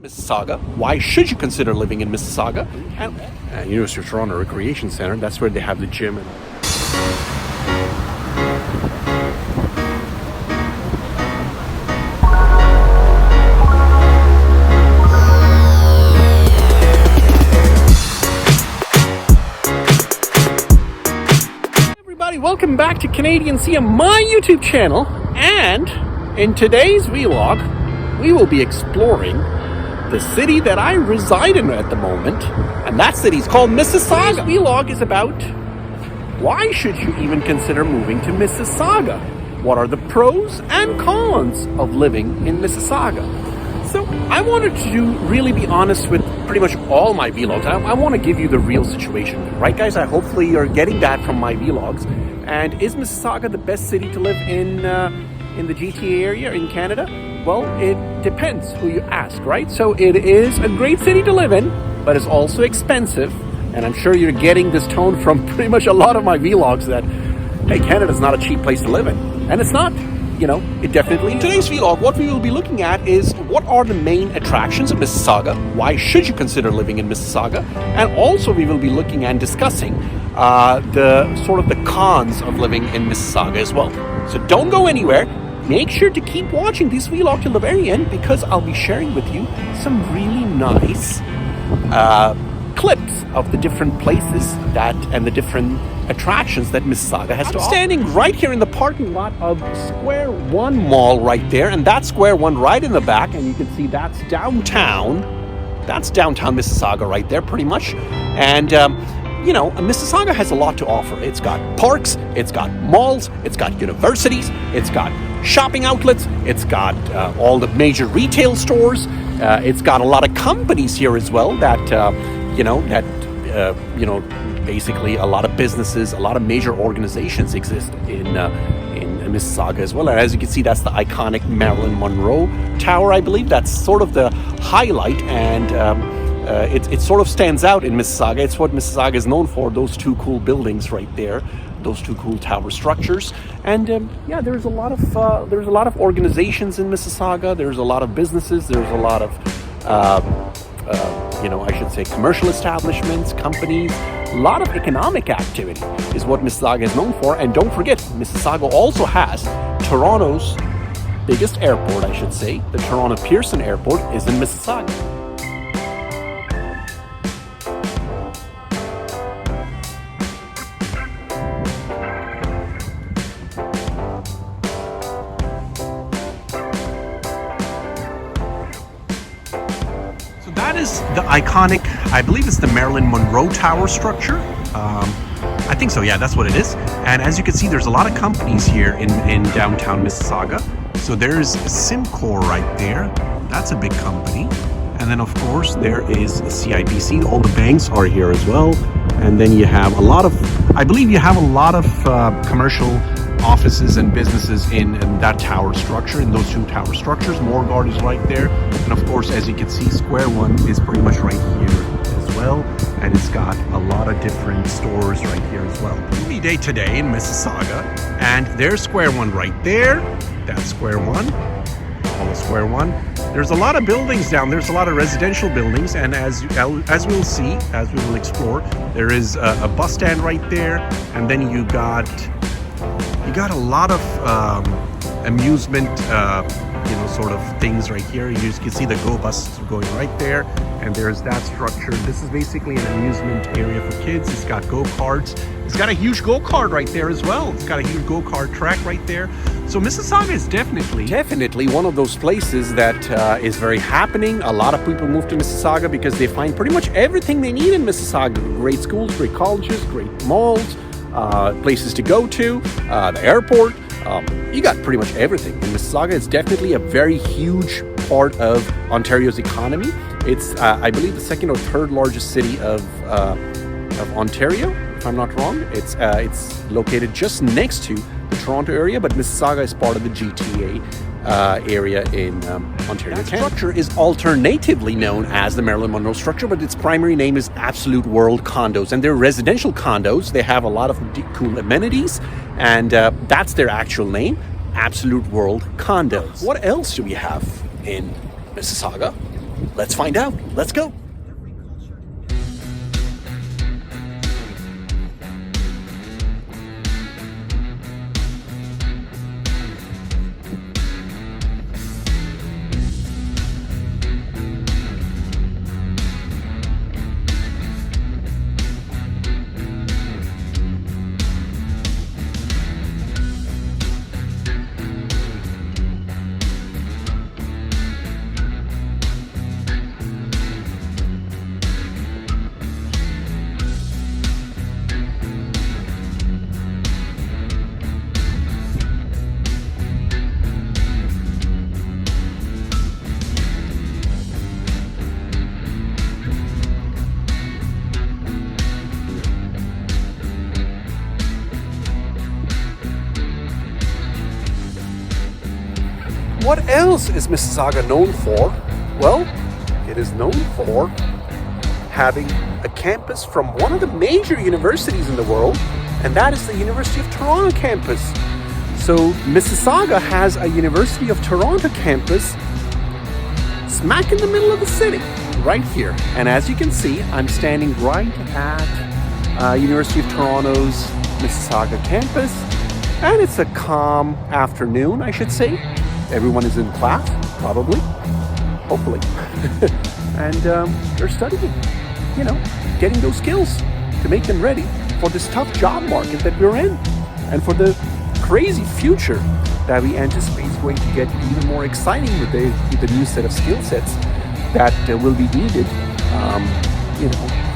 Mississauga. Why should you consider living in Mississauga? And University of Toronto Recreation Centre, that's where they have the gym. Everybody, welcome back to Canadian CM, my YouTube channel. And in today's vlog, we will be exploring the city that I reside in at the moment, and that city is called Mississauga. Today's vlog is about why should you even consider moving to Mississauga? What are the pros and cons of living in Mississauga? So I wanted to really be honest with pretty much all my vlogs. I want to give you the real situation, right guys? Hopefully you're getting that from my vlogs. And is Mississauga the best city to live in the GTA area in Canada? Well, it depends who you ask, right? So it is a great city to live in, but it's also expensive. And I'm sure you're getting this tone from pretty much a lot of my vlogs that, hey, Canada's not a cheap place to live in. And it's not, you know, it definitely is. In today's vlog, what we will be looking at is what are the main attractions of Mississauga? Why should you consider living in Mississauga? And also we will be looking and discussing the cons of living in Mississauga as well. So don't go anywhere. Make sure to keep watching this vlog till the very end, because I'll be sharing with you some really nice clips of the different places and the different attractions that Mississauga has to offer. I'm standing right here in the parking lot of Square One Mall right there, and that's Square One right in the back, and you can see that's downtown. That's downtown Mississauga right there, pretty much. And Mississauga has a lot to offer. It's got parks, it's got malls, it's got universities, it's got shopping outlets, it's got all the major retail stores. It's got a lot of companies here as well basically a lot of businesses, a lot of major organizations exist in Mississauga as well. And as you can see, that's the iconic Marilyn Monroe Tower, I believe. That's sort of the highlight, and it sort of stands out in Mississauga. It's what Mississauga is known for, those two cool buildings right there, those two cool tower structures. And there's a lot of organizations in Mississauga. There's a lot of businesses. There's a lot of commercial establishments, companies. A lot of economic activity is what Mississauga is known for. And don't forget, Mississauga also has Toronto's biggest airport, I should say. The Toronto Pearson Airport is in Mississauga. That is the iconic, I believe it's the Marilyn Monroe Tower structure. I think so, yeah, that's what it is. And as you can see, there's a lot of companies here in downtown Mississauga. So there's Simcor right there. That's a big company. And then, of course, there is CIBC. All the banks are here as well. And then you have I believe you have a lot of commercial offices and businesses in that tower structure, in those two tower structures. Morguard is right there, and of course, as you can see, Square One is pretty much right here as well, and it's got a lot of different stores right here as well. Movie day today in Mississauga, and there's Square One right there. That's Square One, all Square One. There's a lot of buildings down. There's a lot of residential buildings, and as we'll see, as we will explore, there is a bus stand right there, and then you got a lot of amusement, sort of things right here. You can see the Go bus going right there, and there's that structure. This is basically an amusement area for kids. It's got go-karts. It's got a huge go-kart right there as well. It's got a huge go-kart track right there. So Mississauga is definitely one of those places that is very happening. A lot of people move to Mississauga because they find pretty much everything they need in Mississauga. Great schools, great colleges, great malls, places to go to, the airport. You got pretty much everything. And Mississauga is definitely a very huge part of Ontario's economy. It's, I believe, the second or third largest city of Ontario, if I'm not wrong. It's located just next to the Toronto area, but Mississauga is part of the GTA area in Ontario. That structure is alternatively known as the Marilyn Monroe structure, but its primary name is Absolute World Condos, and they're residential condos. They have a lot of cool amenities, and that's their actual name, Absolute World Condos. What else do we have in Mississauga? Let's find out. Let's go. What else is Mississauga known for? Well, it is known for having a campus from one of the major universities in the world, and that is the University of Toronto campus. So Mississauga has a University of Toronto campus smack in the middle of the city, right here. And as you can see, I'm standing right at University of Toronto's Mississauga campus, and it's a calm afternoon, I should say. Everyone is in class, probably, hopefully, and they're studying, getting those skills to make them ready for this tough job market that we're in, and for the crazy future that we anticipate is going to get even more exciting with the new set of skill sets that will be needed,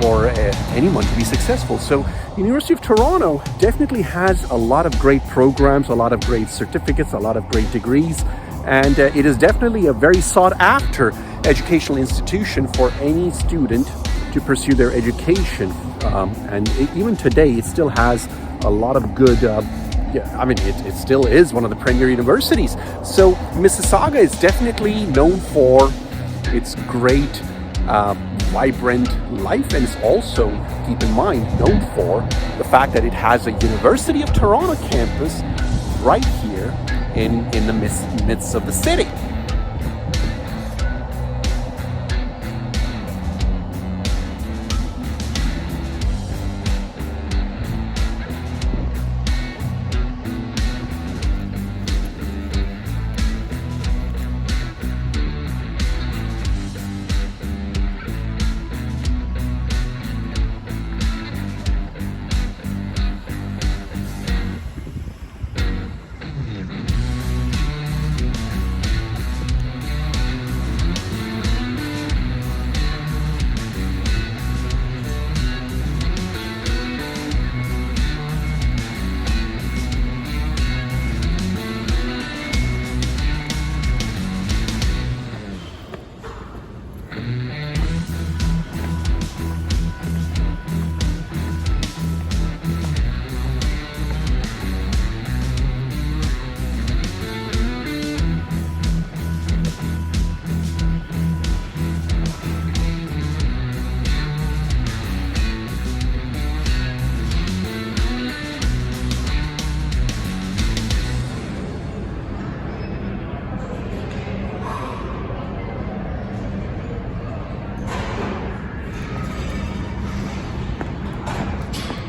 for anyone to be successful. So University of Toronto definitely has a lot of great programs, a lot of great certificates, a lot of great degrees, and it is definitely a very sought-after educational institution for any student to pursue their education. Even today, it still has a lot of good, it still is one of the premier universities. So Mississauga is definitely known for its great, vibrant life, and it's also, keep in mind, known for the fact that it has a University of Toronto campus right here in the midst of the city.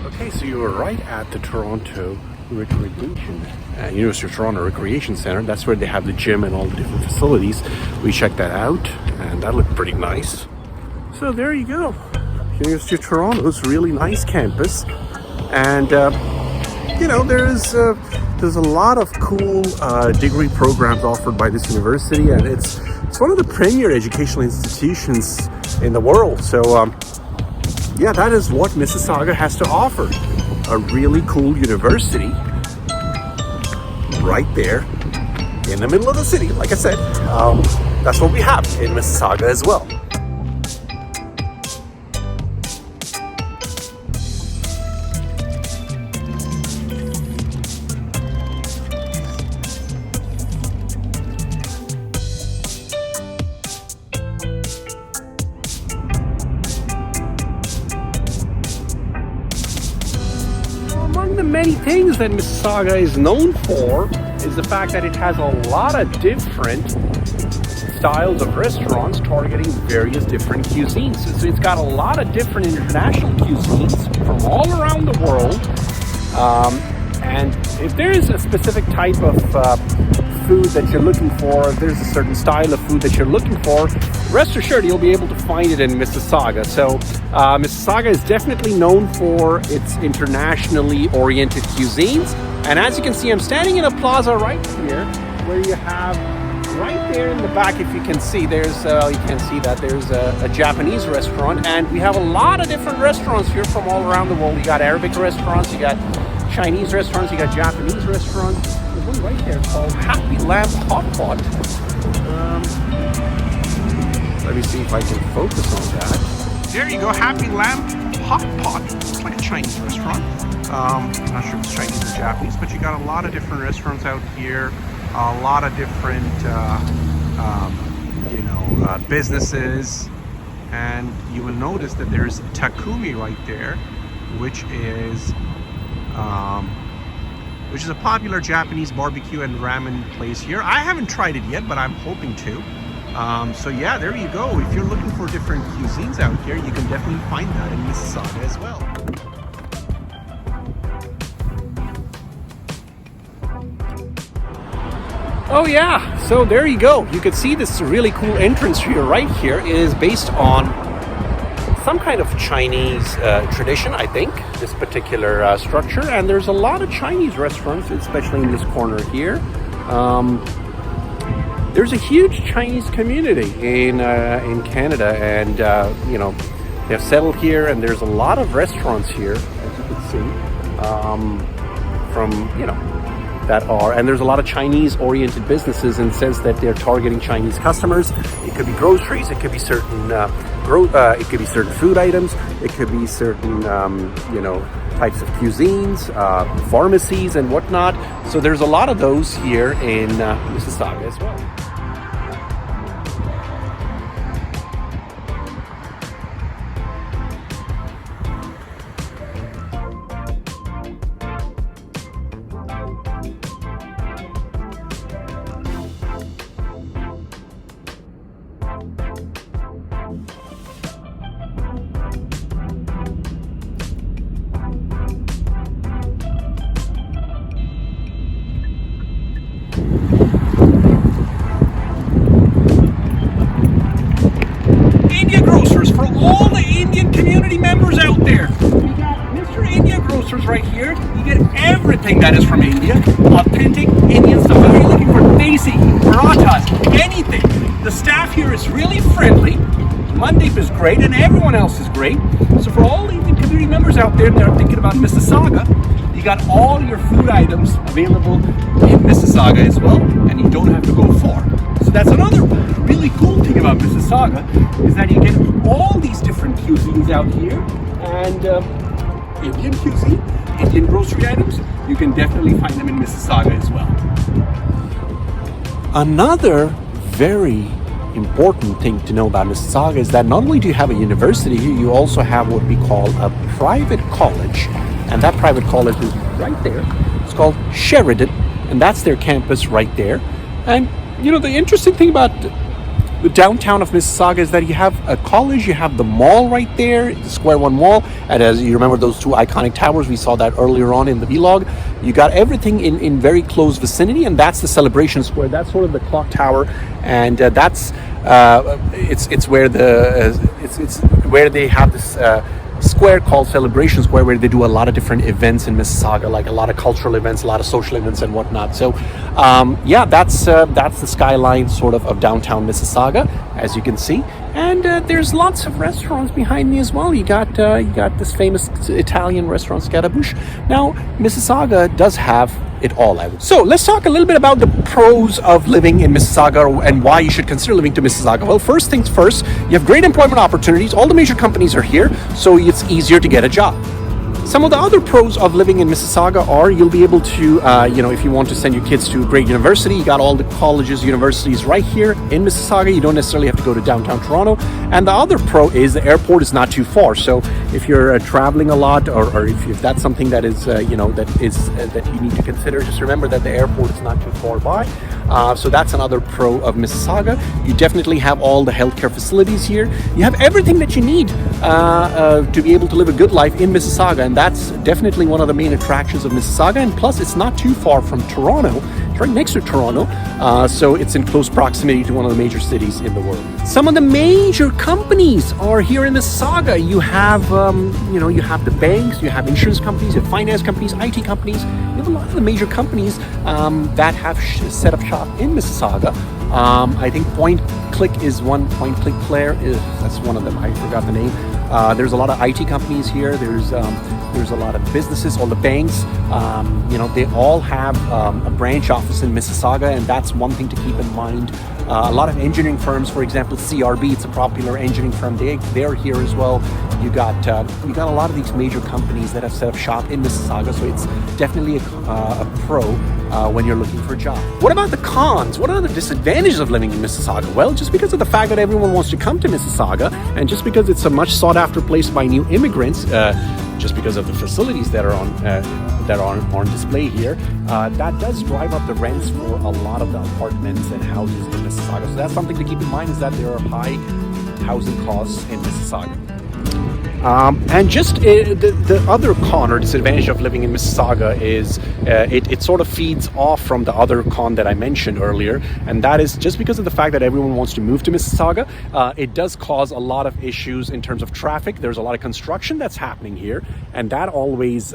Okay, so you were right at the Toronto University of Toronto Recreation Center. That's where they have the gym and all the different facilities. We checked that out, and that looked pretty nice. So there you go. University of Toronto's really nice campus, and there's a lot of cool degree programs offered by this university, and it's one of the premier educational institutions in the world. So yeah, that is what Mississauga has to offer. A really cool university right there in the middle of the city. Like I said, that's what we have in Mississauga as well. Among the many things that Mississauga is known for is the fact that it has a lot of different styles of restaurants targeting various different cuisines. So it's got a lot of different international cuisines from all around the world. And if there is a specific type of food that you're looking for, if there's a certain style of food that you're looking for, rest assured you'll be able to find it in Mississauga. So Mississauga is definitely known for its internationally oriented cuisines. And as you can see, I'm standing in a plaza right here where you have right there in the back, if you can see, there's you can see that there's a Japanese restaurant, and we have a lot of different restaurants here from all around the world. You got Arabic restaurants, you got Chinese restaurants, you got Japanese restaurants. There's one right there called Happy Lamb Hot Pot. Let me see if I can focus on that. There you go, Happy Lamb Hot Pot. It's like a Chinese restaurant. I'm not sure if it's Chinese or Japanese, but you got a lot of different restaurants out here. A lot of different, businesses, and you will notice that there's Takumi right there, which is a popular Japanese barbecue and ramen place here. I haven't tried it yet, but I'm hoping to. So yeah, there you go. If you're looking for different cuisines out here, you can definitely find that in Mississauga as well. Oh yeah, so there you go. You can see this really cool entrance here. Right here is based on some kind of Chinese tradition, I think, this particular structure. And there's a lot of Chinese restaurants, especially in this corner here. There's a huge Chinese community in Canada, and they've settled here, and there's a lot of restaurants here, as you can see, and there's a lot of Chinese-oriented businesses, and says that they're targeting Chinese customers. It could be groceries, it could be certain food items, it could be certain types of cuisines, pharmacies, and whatnot. So there's a lot of those here in Mississauga as well. Members out there, we got Mr. India Grocers right here. You get everything that is from India, authentic Indian stuff. If you're looking for desi, parathas, anything, the staff here is really friendly. Mandeep is great, and everyone else is great. So for all the Indian community members out there that are thinking about Mississauga, you got all your food items available in Mississauga as well, and you don't have to go far. So that's another really cool thing about Mississauga, is that you get all these different cuisines out here, and Indian cuisine, Indian grocery items, you can definitely find them in Mississauga as well. Another very important thing to know about Mississauga is that not only do you have a university here, you also have what we call a private college, and that private college is right there. It's called Sheridan, and that's their campus right there. And the interesting thing about the downtown of Mississauga is that you have a college, you have the mall right there, the Square One Mall, and as you remember those two iconic towers, we saw that earlier on in the vlog. You got everything in very close vicinity, and that's the Celebration Square. That's sort of the clock tower, and that's it's where they have this square called Celebration Square, where they do a lot of different events in Mississauga, like a lot of cultural events, a lot of social events and whatnot. So that's the skyline sort of downtown Mississauga, as you can see. And there's lots of restaurants behind me as well. You got this famous Italian restaurant, Scaramouche. Now, Mississauga does have it all, I would say. So let's talk a little bit about the pros of living in Mississauga and why you should consider living to Mississauga. Well, first things first, you have great employment opportunities. All the major companies are here, so it's easier to get a job. Some of the other pros of living in Mississauga are you'll be able to, if you want to send your kids to a great university, you got all the colleges, universities right here in Mississauga. You don't necessarily have to go to downtown Toronto. And the other pro is the airport is not too far. So if you're traveling a lot, or if that's something that is that you need to consider, just remember that the airport is not too far by. So that's another pro of Mississauga. You definitely have all the healthcare facilities here. You have everything that you need to be able to live a good life in Mississauga, and that's definitely one of the main attractions of Mississauga. And plus, it's not too far from Toronto. It's right next to Toronto, so it's in close proximity to one of the major cities in the world. Some of the major companies are here in Mississauga. You have, you have the banks, you have insurance companies, you have finance companies, IT companies. You have a lot of the major companies that have set up shop in Mississauga. I think Point Click is one. Point Click Claire that's one of them. I forgot the name. There's a lot of IT companies here. There's a lot of businesses, all the banks. They all have a branch office in Mississauga, and that's one thing to keep in mind. A lot of engineering firms, for example, CRB, it's a popular engineering firm. They're here as well. You got a lot of these major companies that have set up shop in Mississauga, so it's definitely a pro when you're looking for a job. What about the cons? What are the disadvantages of living in Mississauga? Well, just because of the fact that everyone wants to come to Mississauga, and just because it's a much sought after place by new immigrants, just because of the facilities that are on display here, that does drive up the rents for a lot of the apartments and houses in Mississauga. So that's something to keep in mind, is that there are high housing costs in Mississauga. And just the other con or disadvantage of living in Mississauga is it sort of feeds off from the other con that I mentioned earlier, and that is just because of the fact that everyone wants to move to Mississauga, it does cause a lot of issues in terms of traffic. There's a lot of construction that's happening here, and that always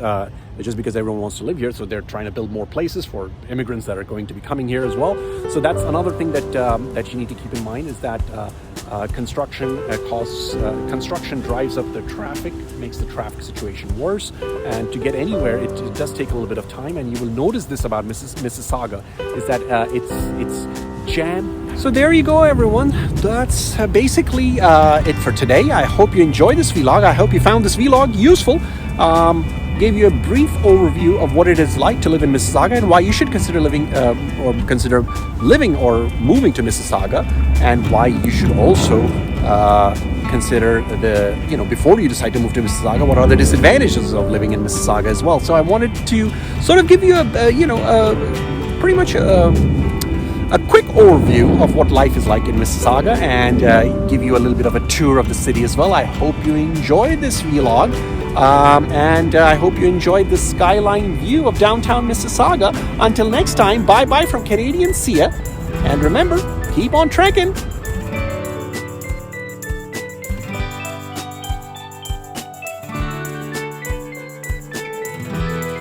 just because everyone wants to live here, so they're trying to build more places for immigrants that are going to be coming here as well. So that's another thing that you need to keep in mind, is that construction drives up the traffic, makes the traffic situation worse, and to get anywhere it does take a little bit of time. And you will notice this about Mississauga, is that it's jammed. So there you go, everyone. That's basically it for today. I hope you enjoyed this vlog. I hope you found this vlog useful. Gave you a brief overview of what it is like to live in Mississauga, and why you should consider living or moving to Mississauga, and why you should also consider before you decide to move to Mississauga, what are the disadvantages of living in Mississauga as well. So I wanted to sort of give you pretty much a quick overview of what life is like in Mississauga, and give you a little bit of a tour of the city as well. I hope you enjoyed this vlog. And I hope you enjoyed the skyline view of downtown Mississauga. Until next time, bye-bye from Canadian. See ya. And remember, keep on trekking.